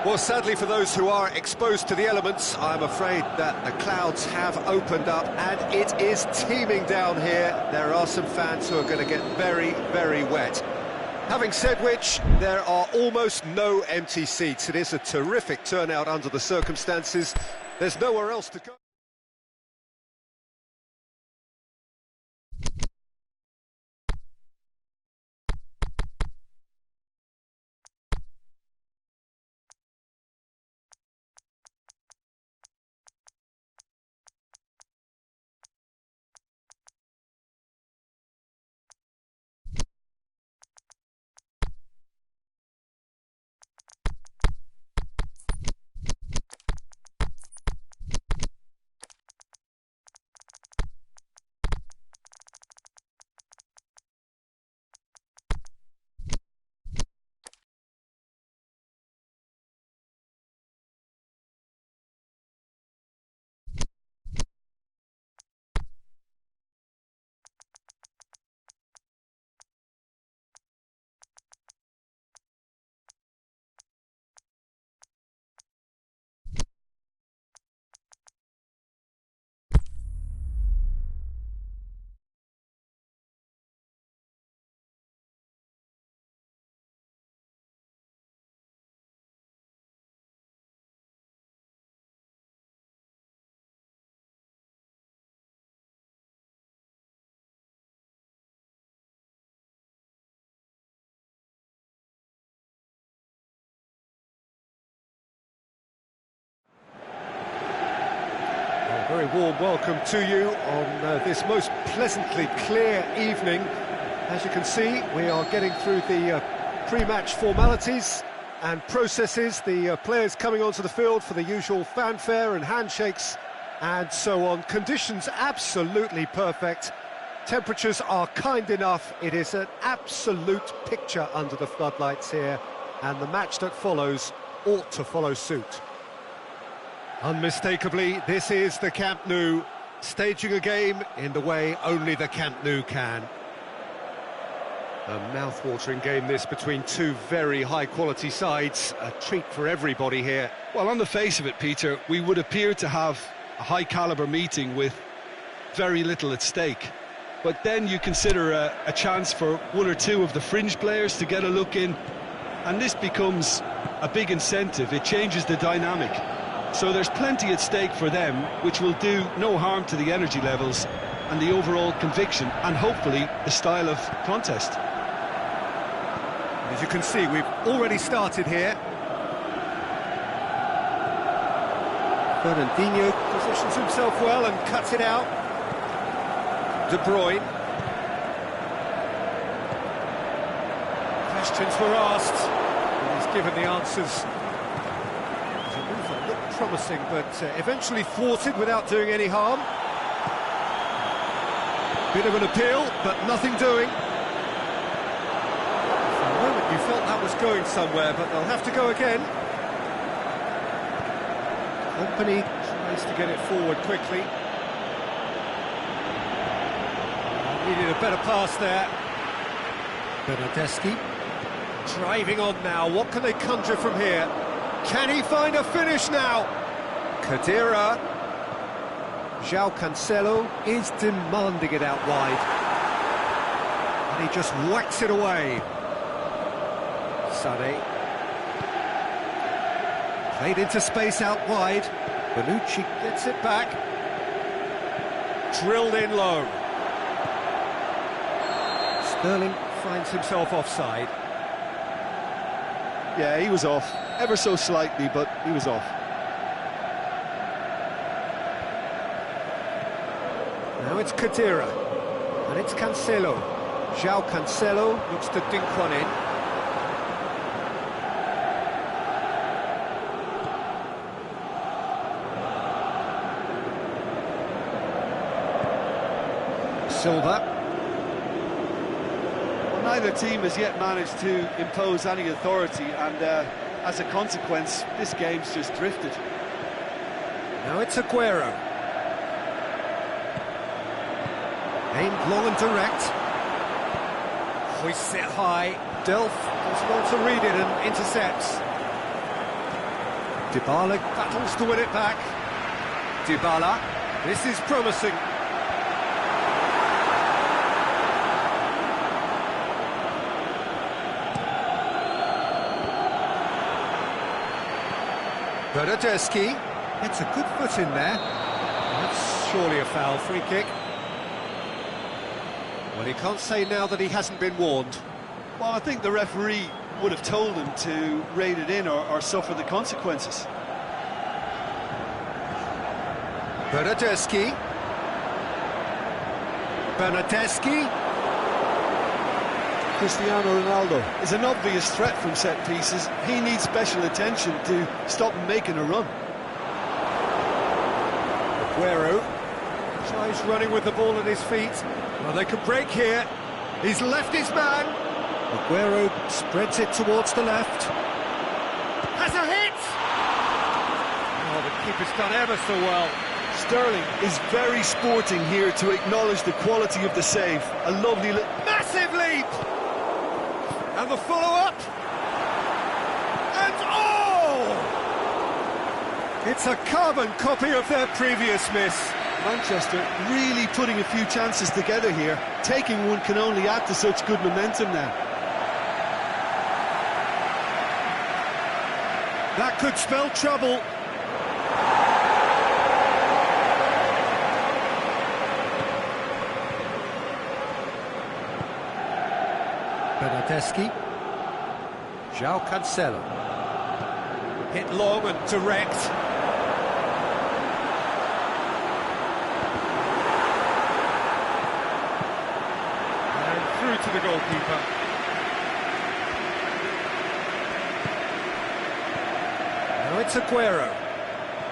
Well, sadly for those who are exposed to the elements, I'm afraid that the clouds have opened up and it is teeming down here. There are some fans who are going to get very, very wet. Having said which, there are almost no empty seats. It is a terrific turnout under the circumstances. There's nowhere else to go. Very warm welcome to you on this most pleasantly clear evening. As you can see, we are getting through the pre-match formalities and processes, the players coming onto the field for the usual fanfare and handshakes and so on. Conditions absolutely perfect. Temperatures are kind enough. It is an absolute picture under the floodlights here, and the match that follows ought to follow suit. Unmistakably, this is the Camp Nou, staging a game in the way only the Camp Nou can. A mouth-watering game this between two very high-quality sides, a treat for everybody here. Well, on the face of it, Peter, we would appear to have a high-caliber meeting with very little at stake. But then you consider a chance for one or two of the fringe players to get a look in, and this becomes a big incentive. It changes the dynamic. So there's plenty at stake for them, which will do no harm to the energy levels and the overall conviction and hopefully the style of contest. As you can see, we've already started here. Fernandinho positions himself well and cuts it out. De Bruyne. Questions were asked, and he's given the answers. Promising, but eventually thwarted without doing any harm. Bit of an appeal, but nothing doing. For a moment you felt that was going somewhere, but they'll have to go again. Company tries to get it forward quickly. Needed a better pass there. Bernardeschi driving on now. What can they conjure from here? Can he find a finish now? Khedira. João Cancelo is demanding it out wide. And he just whacks it away. Sané. Played into space out wide. Bonucci gets it back. Drilled in low. Sterling finds himself offside. Yeah, he was off. Ever so slightly, but he was off. Now it's Khedira, and it's Cancelo. João Cancelo looks to dink one in. Silva. Neither team has yet managed to impose any authority, and as a consequence, this game's just drifted. Now it's Aguero. Aimed long and direct. Hoists it high. Delph does well to read it and intercepts. Dybala battles to win it back. Dybala, this is promising. Bernardeschi gets a good foot in there. That's surely a foul, free kick. Well, he can't say now that he hasn't been warned. Well, I think the referee would have told him to rein it in or suffer the consequences. Bernardeschi. Cristiano Ronaldo is an obvious threat from set pieces. He needs special attention to stop him making a run. Aguero tries running with the ball at his feet. Well, they can break here. He's left his man. Aguero spreads it towards the left. Has a hit! Oh, the keeper's done ever so well. Sterling is very sporting here to acknowledge the quality of the save. A lovely massive leap! And the follow-up. And oh! It's a carbon copy of their previous miss. Manchester really putting a few chances together here. Taking one can only add to such good momentum now. That could spell trouble. Bernardeschi. João Cancelo. Hit long and direct. And through to the goalkeeper. Now it's Aguero.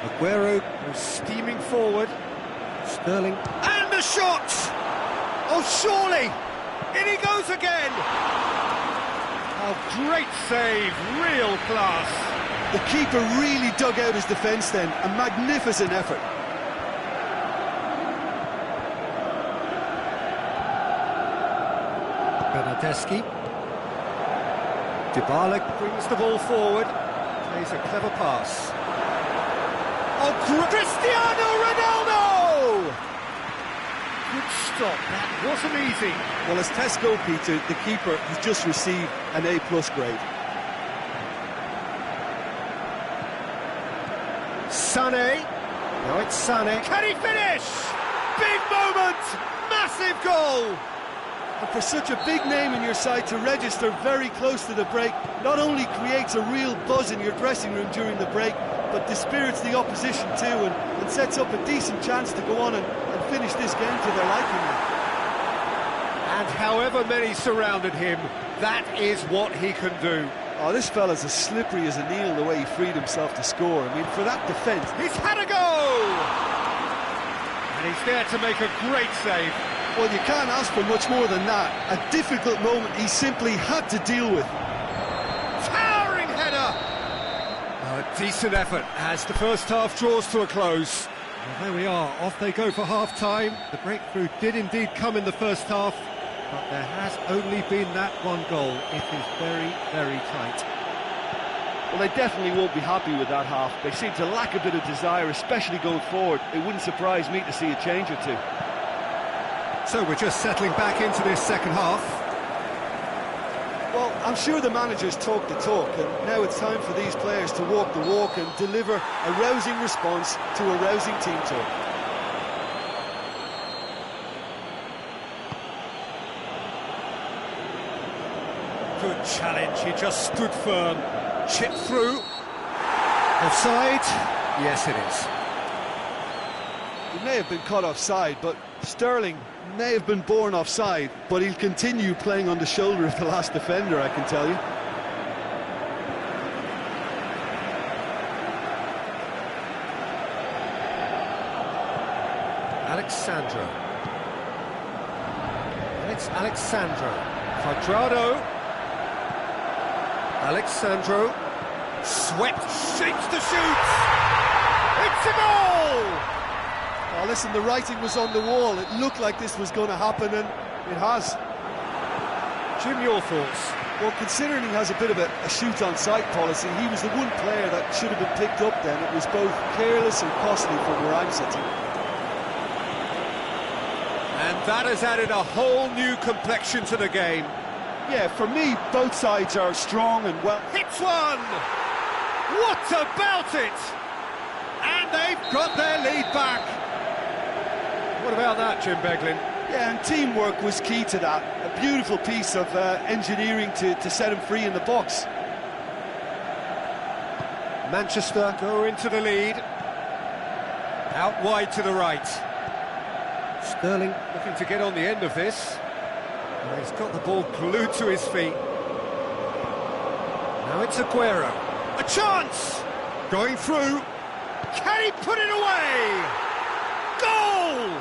Aguero goes steaming forward. Sterling. And the shot! Oh, surely! In he goes again! Oh, great save, real class. The keeper really dug out his defence then, a magnificent effort. Bernardeschi. Dybala brings the ball forward, plays a clever pass. Oh, Cristiano Ronaldo! Good stop, that wasn't easy. Well, as test goalkeeper, the keeper has just received an A+ grade. Sané. Now it's Sané. Can he finish? Big moment! Massive goal! And for such a big name in your side to register very close to the break, not only creates a real buzz in your dressing room during the break, but dispirits the opposition too, and sets up a decent chance to go on and finish this game to their liking. And however many surrounded him, that is what he can do. Oh, this fella's as slippery as an eel the way he freed himself to score. I mean, for that defence... He's had a go! And he's there to make a great save. Well, you can't ask for much more than that. A difficult moment he simply had to deal with. Towering header! A decent effort as the first half draws to a close. Well, there we are, off they go for half-time. The breakthrough did indeed come in the first half, but there has only been that one goal. It is very, very tight. Well, they definitely won't be happy with that half. They seem to lack a bit of desire, especially going forward. It wouldn't surprise me to see a change or two. So we're just settling back into this second half. Well, I'm sure the managers talk the talk, and now it's time for these players to walk the walk and deliver a rousing response to a rousing team talk. Good challenge, he just stood firm. Chip through. Offside? Yes, it is. He may have been caught offside, but Sterling may have been born offside, but he'll continue playing on the shoulder of the last defender, I can tell you. Alexandro. And it's Alexandro. Quadrado. Alexandro. Swept, shapes to shoot! It's a goal! Oh, listen, the writing was on the wall. It looked like this was going to happen, and it has. Jim, your thoughts? Well, considering he has a bit of a shoot-on-sight policy, he was the one player that should have been picked up then. It was both careless and costly from where I'm sitting. And that has added a whole new complexion to the game. Yeah, for me, both sides are strong and well... Hits one! What about it? And they've got their lead back. What about that, Jim Beglin? Yeah, and teamwork was key to that. A beautiful piece of engineering to set him free in the box. Manchester go into the lead. Out wide to the right. Sterling looking to get on the end of this. And he's got the ball glued to his feet. Now it's Aguero. A chance! Going through. Can he put it away? Goal!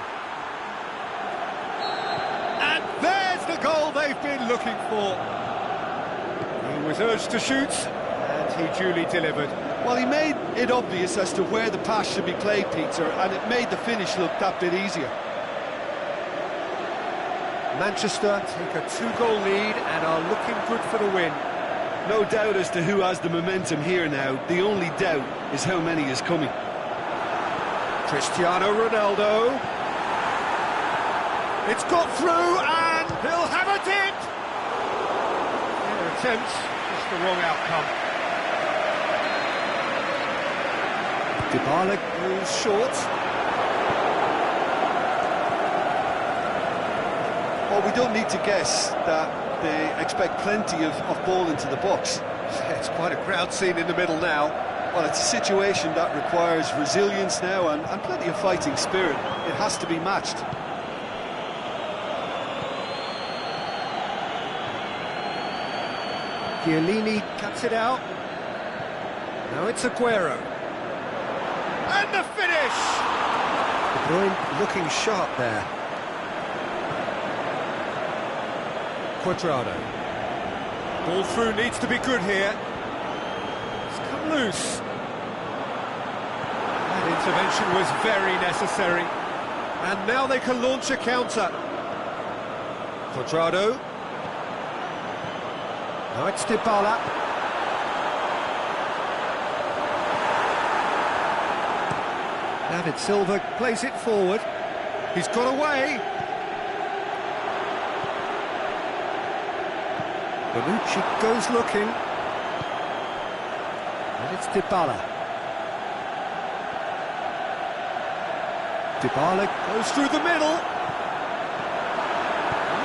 And there's the goal they've been looking for. He was urged to shoot, and he duly delivered. Well, he made it obvious as to where the pass should be played, Peter, and it made the finish look that bit easier. Manchester take a 2-goal lead and are looking good for the win. No doubt as to who has the momentum here now. The only doubt is how many is coming. Cristiano Ronaldo. It's got through and he'll have a dip. Their attempt, just the wrong outcome. Dybala goes short. Well, we don't need to guess that they expect plenty of ball into the box. It's quite a crowd scene in the middle now. Well, it's a situation that requires resilience now and plenty of fighting spirit. It has to be matched. Chiellini cuts it out. Now it's Aguero. And the finish! De Bruyne looking sharp there. Quadrado. Ball through needs to be good here. It's come loose. That intervention was very necessary. And now they can launch a counter. Quadrado. Now it's Dybala. David Silva plays it forward. He's got away. Bonucci goes looking. And it's Dybala. Dybala goes through the middle.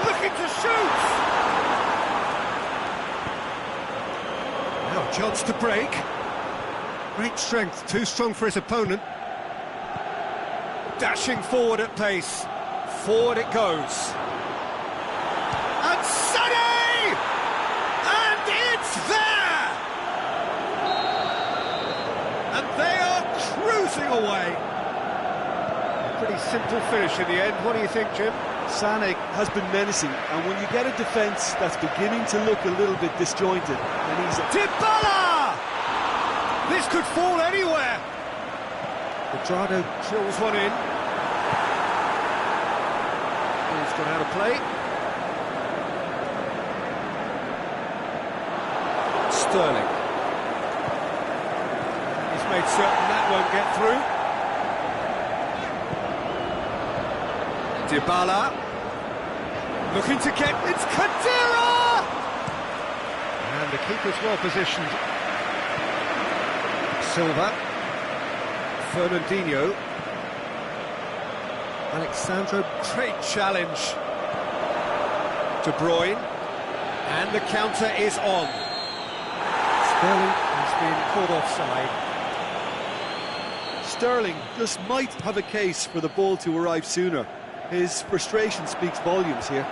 Looking to shoot! Now a chance to break. Great strength, too strong for his opponent. Dashing forward at pace. Forward it goes. And Sonny! And it's there! And they are cruising away. A pretty simple finish in the end. What do you think, Jim? Sané has been menacing, and when you get a defence that's beginning to look a little bit disjointed, and he's... Dybala! This could fall anywhere. Quadrado drills one in. He's gone out of play. Sterling. He's made certain that won't get through. Dybala. Looking to get... It's Khedira! And the keeper's well positioned. Silva. Fernandinho. Alexandro, great challenge. De Bruyne. And the counter is on. Sterling has been caught offside. Sterling just might have a case for the ball to arrive sooner. His frustration speaks volumes here.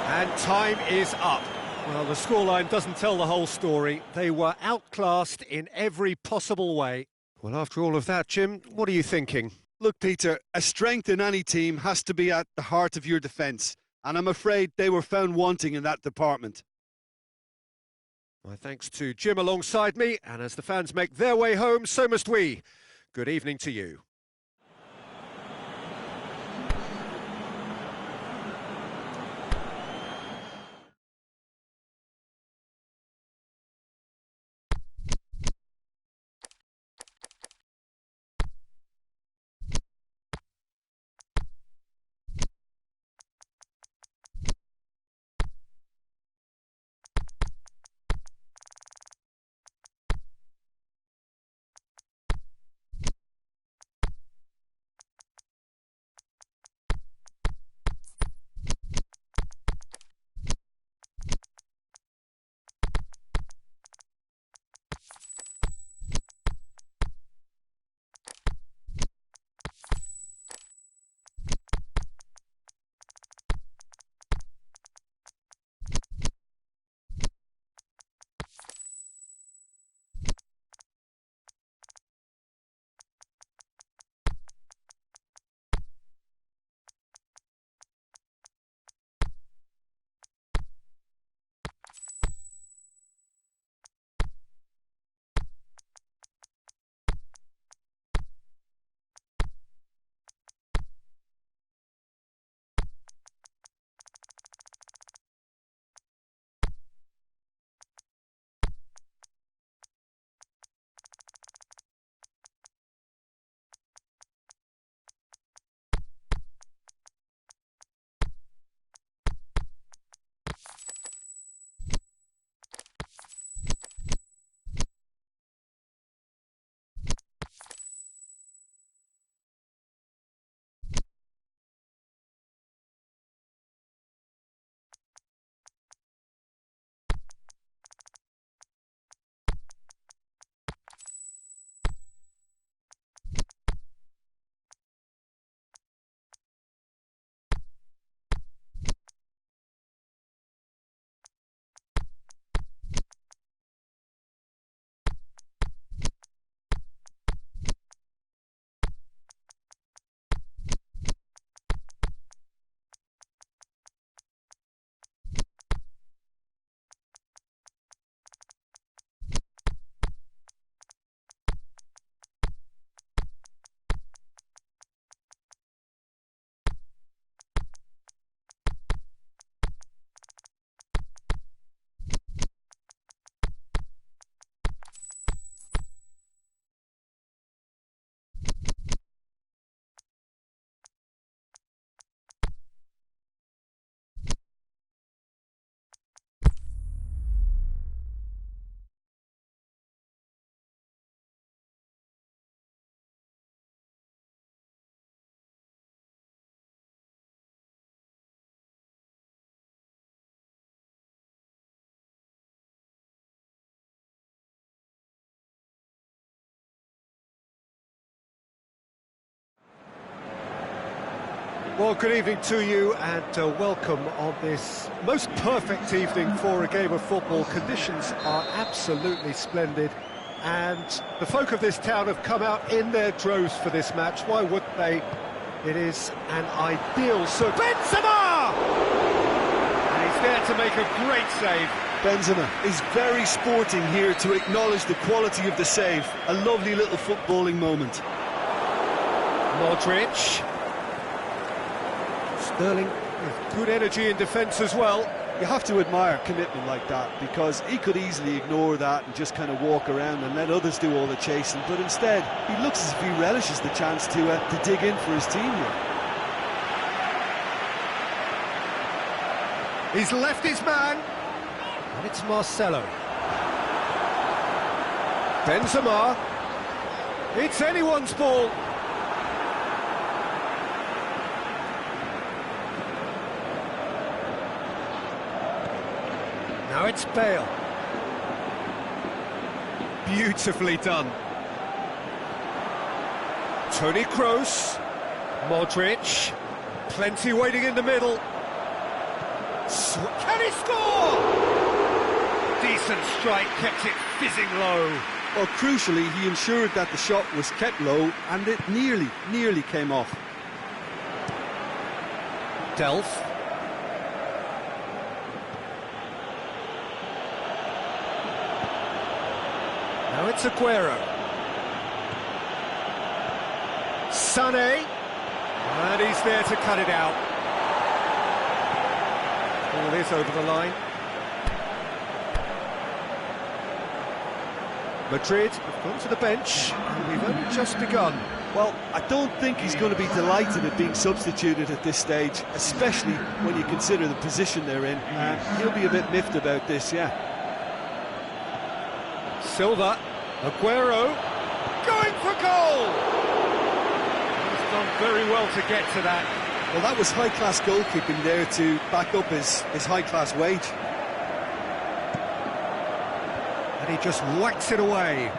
And time is up. Well, the scoreline doesn't tell the whole story. They were outclassed in every possible way. Well, after all of that, Jim, what are you thinking? Look, Peter, a strength in any team has to be at the heart of your defence, and I'm afraid they were found wanting in that department. My thanks to Jim alongside me, and as the fans make their way home, so must we. Good evening to you. Well, good evening to you and welcome on this most perfect evening for a game of football. Conditions are absolutely splendid and the folk of this town have come out in their droves for this match. Why wouldn't they? It is an ideal... So Benzema! And he's there to make a great save. Benzema is very sporting here to acknowledge the quality of the save. A lovely little footballing moment. Modric. Sterling with good energy in defence as well. You have to admire commitment like that, because he could easily ignore that and just kind of walk around and let others do all the chasing, but instead he looks as if he relishes the chance to dig in for his team here. He's left his man, and it's Marcelo. Benzema. It's anyone's ball. Now it's Bale. Beautifully done. Toni Kroos. Modric. Plenty waiting in the middle. Can he score? Decent strike, kept it fizzing low. Well, crucially, he ensured that the shot was kept low and it nearly came off. Delph. Now it's Aguero. Sané. And he's there to cut it out. All this over the line. Madrid have gone to the bench, and we've only just begun. Well, I don't think he's going to be delighted at being substituted at this stage, especially when you consider the position they're in. He'll be a bit miffed about this, yeah. Silva, Aguero, going for goal! He's done very well to get to that. Well, that was high-class goalkeeping there to back up his high-class wage. And he just whacks it away.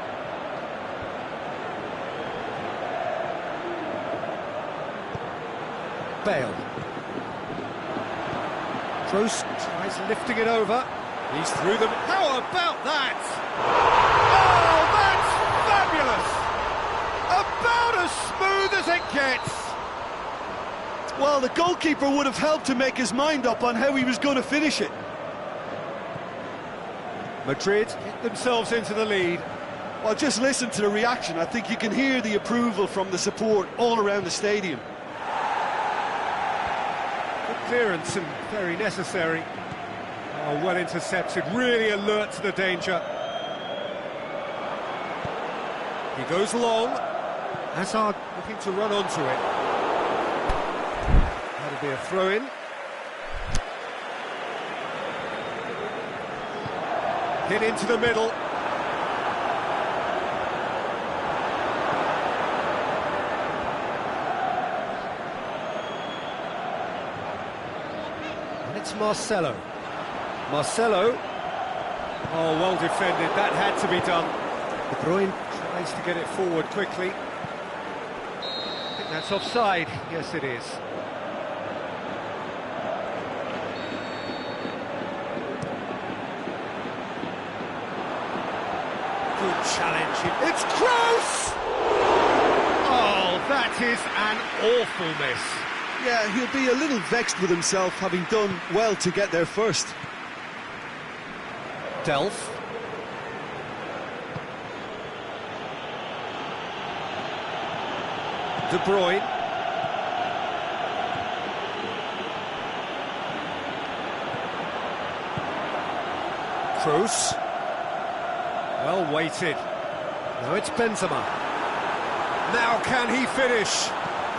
Bale. Kroos tries lifting it over. He's through them. How about that? Oh, that's fabulous! About as smooth as it gets. Well, the goalkeeper would have helped to make his mind up on how he was going to finish it. Madrid get themselves into the lead. Well, just listen to the reaction. I think you can hear the approval from the support all around the stadium. Good clearance and very necessary. Oh, well intercepted, really alert to the danger. He goes long. Hazard looking to run onto it. That'll be a throw-in. Hit into the middle. And it's Marcelo. Marcelo. Oh, well defended. That had to be done. De Bruyne tries to get it forward quickly. I think that's offside. Yes, it is. Good challenge. It's Kroos! Oh, that is an awful miss. Yeah, he'll be a little vexed with himself, having done well to get there first. Delph. De Bruyne. Kroos. Well weighted. Now it's Benzema. Now can he finish?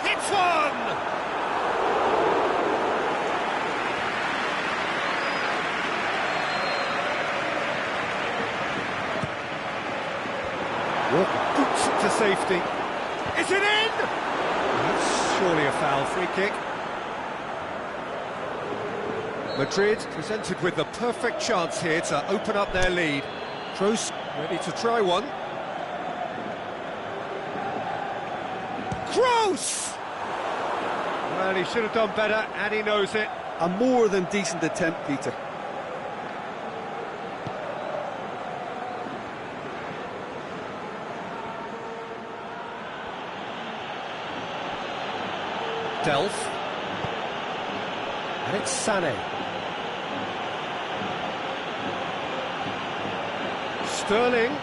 It's one! Walker boots it to safety. Is it in? That's surely a foul. Free kick. Madrid presented with the perfect chance here to open up their lead. Kroos ready to try one. Kroos! Well, he should have done better, and he knows it. A more than decent attempt, Peter. Delph. And it's Sané. Sterling.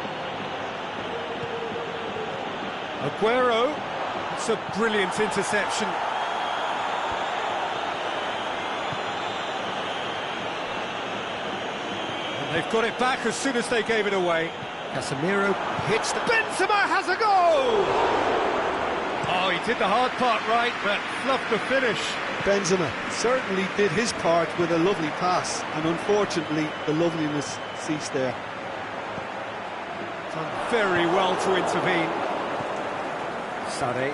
Aguero. It's a brilliant interception. And they've got it back as soon as they gave it away. Casemiro hits the... Benzema has a goal! Oh, he did the hard part right, but fluffed the finish. Benzema certainly did his part with a lovely pass, and unfortunately the loveliness ceased there. Done very well to intervene. Sané.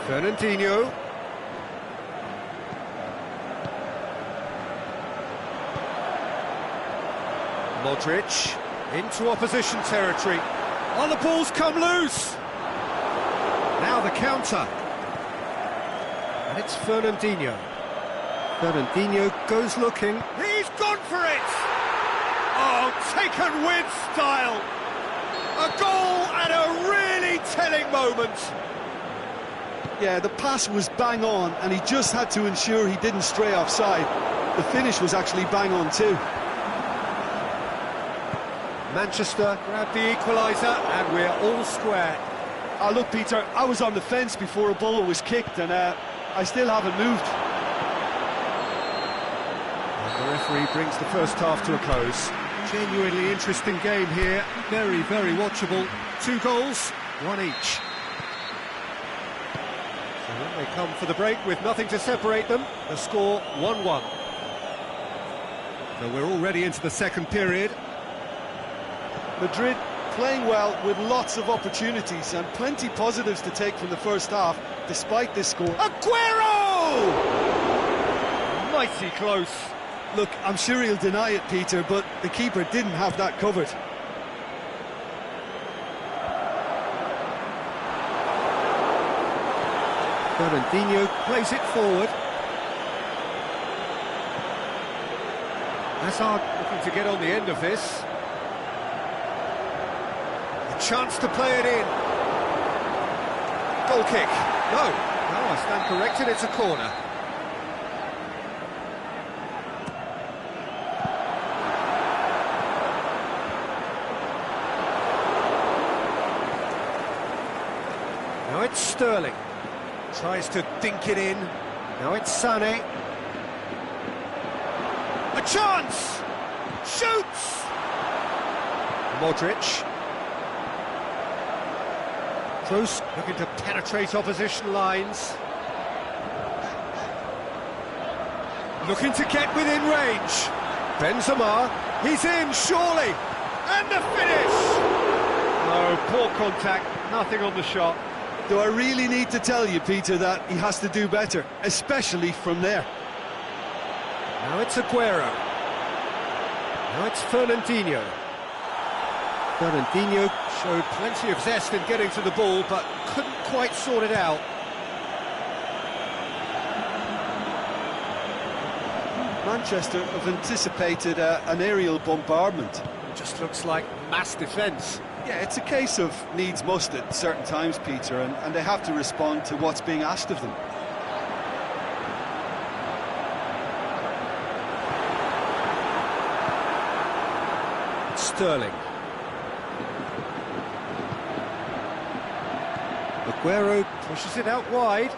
Fernandinho. Modric into opposition territory. Oh, the ball's come loose. Now the counter. And it's Fernandinho. Fernandinho goes looking. He's gone for it! Oh, taken with style. A goal at a really telling moment. Yeah, the pass was bang on, and he just had to ensure he didn't stray offside. The finish was actually bang on too. Manchester grab the equaliser, and we're all square. Oh, look, Peter, I was on the fence before a ball was kicked, and I still haven't moved. And the referee brings the first half to a close. Genuinely interesting game here. Very, very watchable. 2 goals, 1 each. So when they come for the break with nothing to separate them, the score 1-1. So we're already into the second period. Madrid playing well with lots of opportunities and plenty positives to take from the first half, despite this score. Aguero! Mighty close. Look, I'm sure he'll deny it, Peter, but the keeper didn't have that covered. Fernandinho plays it forward. Hazard looking to get on the end of this. Chance to play it in. Goal kick. No, I stand corrected, it's a corner. Now it's Sterling. Tries to dink it in. Now it's Sané. A chance! Shoots! Modric. Close, looking to penetrate opposition lines. Looking to get within range. Benzema, he's in, surely. And the finish! Oh, poor contact, nothing on the shot. Do I really need to tell you, Peter, that he has to do better, especially from there? Now it's Aguero. Now it's Fernandinho. Fernandinho showed plenty of zest in getting to the ball, but couldn't quite sort it out. Manchester have anticipated an aerial bombardment. Just looks like mass defence. Yeah, it's a case of needs must at certain times, Peter, and they have to respond to what's being asked of them. Sterling. Aguero pushes it out wide.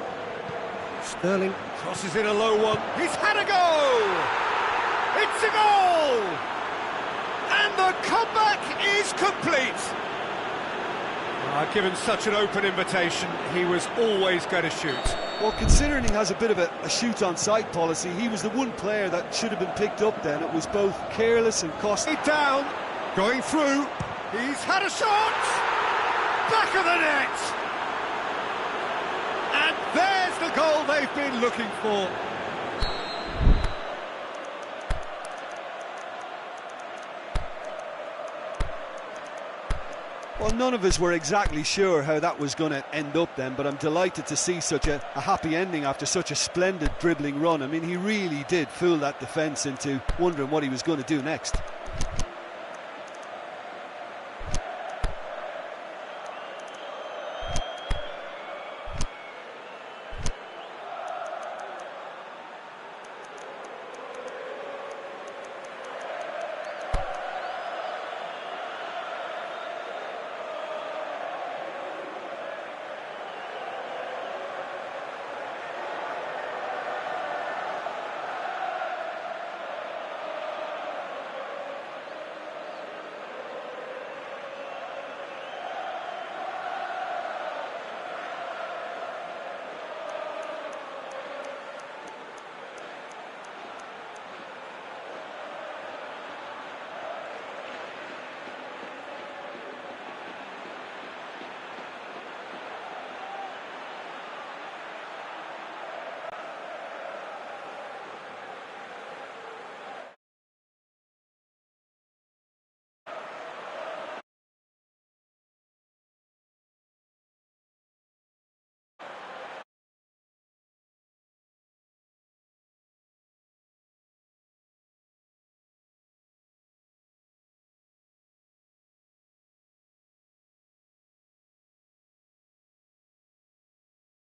Sterling crosses in a low one. He's had a go! It's a goal! And the comeback is complete! Given such an open invitation, he was always going to shoot. Well, considering he has a bit of a shoot-on-sight policy, he was the one player that should have been picked up then. It was both careless and costly. Down, going through. He's had a shot! Back of the net! And there's the goal they've been looking for. Well, none of us were exactly sure how that was going to end up then, but I'm delighted to see such a happy ending after such a splendid dribbling run. I mean, he really did fool that defence into wondering what he was going to do next.